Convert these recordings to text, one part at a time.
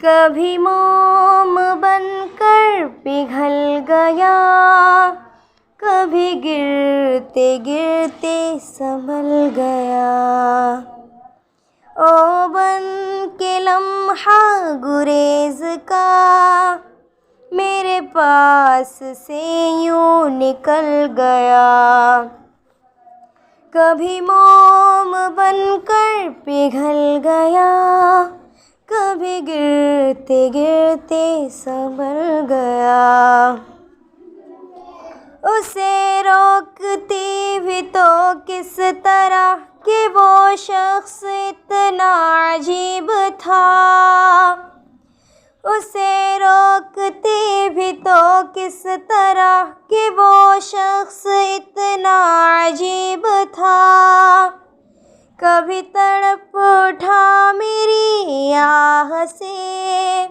कभी मोम बनकर पिघल गया, कभी गिरते गिरते संभल गया। ओ बन के लम्हा गुरेज का मेरे पास से यूं निकल गया। कभी मोम बनकर पिघल गया, कभी गिरते गिरते संभल गया। उसे रोकती भी तो किस तरह कि वो शख्स इतना अजीब था। उसे रोकती भी तो किस तरह कि वो शख्स इतना अजीब था। कभी तड़प उठा मेरी आह से,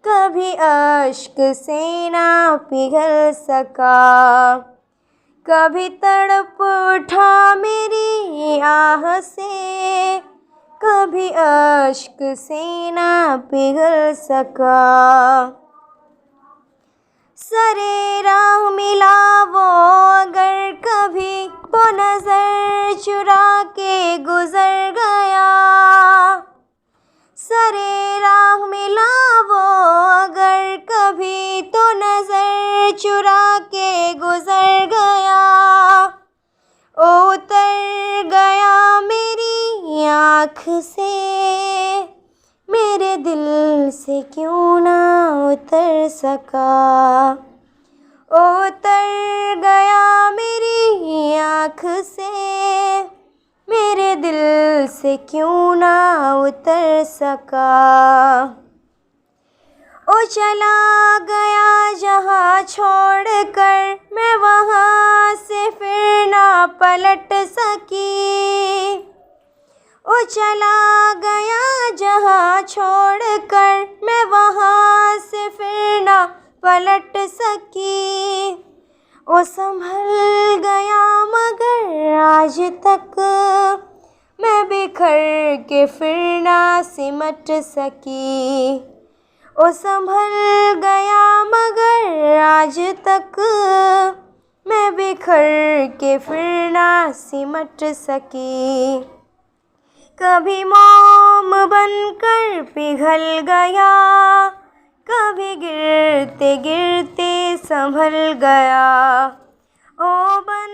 कभी अश्क से ना पिघल सका। कभी तड़प उठा मेरी आह से, कभी अश्क से ना पिघल सका। सरे राह मिला वो अगर कभी तो नजर चुरा के गुजर गया। सरे राह मिला वो अगर कभी तो नजर चुरा के गुजर गया। ओ उतर गया मेरी आँख से, मेरे दिल से क्यों ना उतर सका। ओ उतर गया मेरी आँख से, मेरे दिल से क्यों ना उतर सका। ओ चला गया जहाँ छोड़ कर मैं वहाँ से फिर ना पलट सकी। ओ चला गया जहाँ छोड़ कर मैं वहाँ से फिर ना पलट सकी। ओ संभल गया मगर आज तक मैं बिखर के फिर ना सिमट सकी। ओ संभल गया मगर आज तक मैं बिखर के फिर ना सिमट सकी। कभी मोम बनकर पिघल गया, कभी गिरते गिरते संभल गया। ओ बन